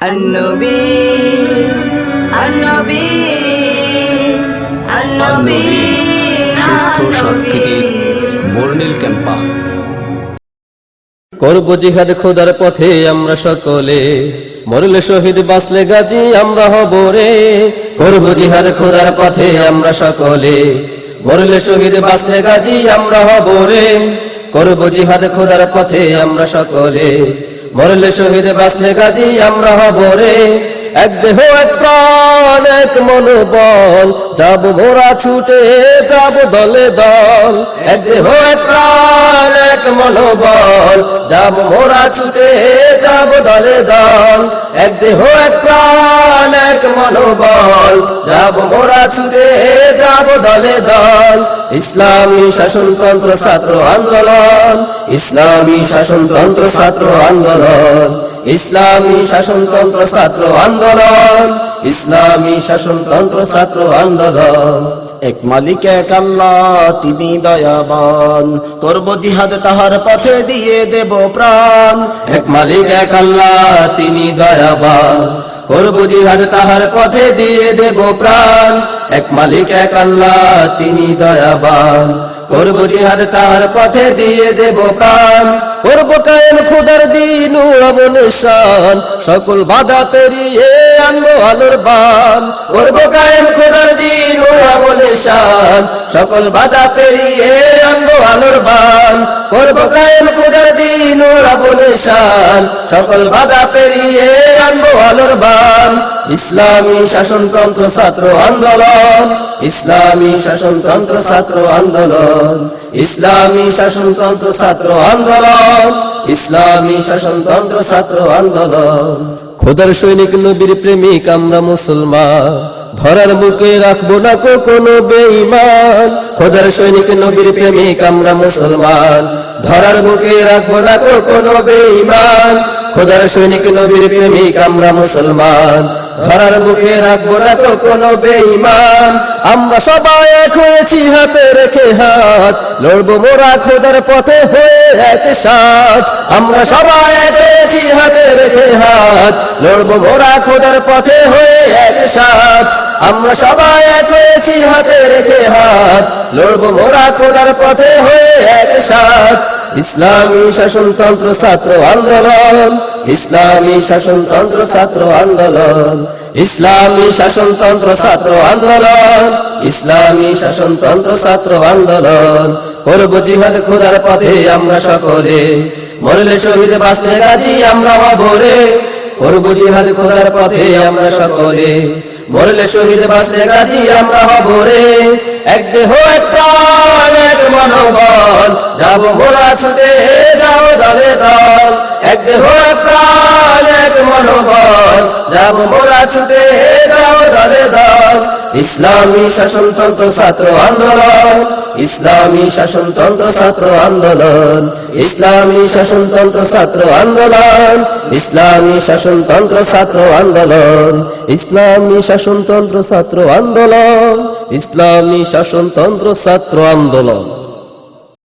النبي النبي النبي সুস্থ সংস্কৃতির বর্ণিল ক্যাম্পাস। করব জিহাদ খোদার পথে আমরা সকলে, মরলে শহীদ বাঁচলে গাজী আমরা হব রে। করব জিহাদ খোদার পথে আমরা সকলে, মরলে শহীদ বাঁচলে গাজী আমরা হব রে। করব জিহাদ খোদার পথে আমরা সকলে, মরলে শহীদ বাঁচলে গাজী আমরা হব রে। এক দেহ এক প্রাণ এক মনোবল, যাব মোরা ছুটে যাব দলে দল। এক দেহ এক প্রাণ এক মনোবল, যাব মোরা ছুটে যাব দলে দল। এক দেহ এক প্রাণ এক মনোবল, যাব মোরা ছুটে যাব দলে দল। ইসলামী শাসনতন্ত্র ছাত্র আন্দোলন, ইসলামী শাসনতন্ত্র ছাত্র আন্দোলন, ইসলামী শাসনতন্ত্র ছাত্র আন্দোলন, ইসলামী শাসনতন্ত্র ছাত্র আন্দোলন। এক মালিক এক আল্লাহ তিনি দয়াবান, করব জিহাদ তাহার পথে দিয়ে দেব প্রাণ। এক মালিক এক আল্লাহ তিনি দয়াবান, করব জিহাদ তাহার পথে দিয়ে দেব প্রাণ। এক মালিক এক আল্লাহ তিনি দয়াবান, করব জিহাদ তাহার পথে দিয়ে দেব প্রাণ। করব কায়েম খোদার দিন ও অবনিশান, সকল বাধা পেরিয়ে আনবো আলোর বান। করব কায়েম খোদার দিন ও অবনিশান, সকল বাধা পেরিয়ে আনবো আলোর বান। করব কায়েম খোদার দিন ও অবনিশান, সকল বাধা পেরিয়ে আনবো আলোর বান। ইসলামী শাসনতন্ত্র ছাত্র আন্দোলন, ইসলামী শাসনতন্ত্র ছাত্র আন্দোলন, ইসলামী শাসনতন্ত্র ছাত্র আন্দোলন, ইসলামী শাসনতন্ত্র ছাত্র আন্দোলন। খোদার সৈনিক নবীর প্রেমিক আমরা মুসলমান, ধরার মুখে রাখবো না কোনো বেঈমান। খোদার সৈনিক নবীর প্রেমিক আমরা মুসলমান, ধরার মুখে রাখবো না কোনো বেঈমান। খোদার সৈনিক নবীর প্রেমিক আমরা মুসলমান, ধরার মুখে রাখবো না কোনো বেঈমান। আমরা সবাই এক হয়েছি হাতে রেখে হাত, লড়বো মোরা খোদার পথে হয়ে এক সাথ। আমরা সবাই এক হয়েছি হাতে রেখে হাত, লড়বো মোরা খোদার পথে হয়ে এক সাথ। আমরা সবাই এক হয়েছি হাতে রেখে হাত, লড়বো মোরা খোদার পথে হয়ে এক সাথ। ইসলামী শাসনতন্ত্র ছাত্র আন্দোলন, ইসলামী শাসনতন্ত্র ছাত্র আন্দোলন, ইসলামী শাসনতন্ত্র ছাত্র আন্দোলন, ইসলামী শাসনতন্ত্র ছাত্র আন্দোলন। করব জিহাদ খোদার পথে আমরা সকলে, মরলে শহীদ বাঁচলে গাজী আমরা হব রে। করব জিহাদ খোদার পথে আমরা সকলে, মরলে শহীদ বাঁচলে গাজী আমরা হব রে। এক দেহ এক প্রাণ এক মনোবল, যাব মোরা ছুটে যাব দলে দল। এক দেহ এক প্রাণ এক মনোবল, যাব মোরা ছুটে যাব দলে দল। ইসলামী শাসনতন্ত্র ছাত্র আন্দোলন, ইসলামী শাসনতন্ত্র ছাত্র আন্দোলন, ইসলামী শাসনতন্ত্র ছাত্র আন্দোলন, ইসলামী শাসনতন্ত্র ছাত্র আন্দোলন, ইসলামী শাসনতন্ত্র ছাত্র আন্দোলন, ইসলামী শাসনতন্ত্র ছাত্র আন্দোলন।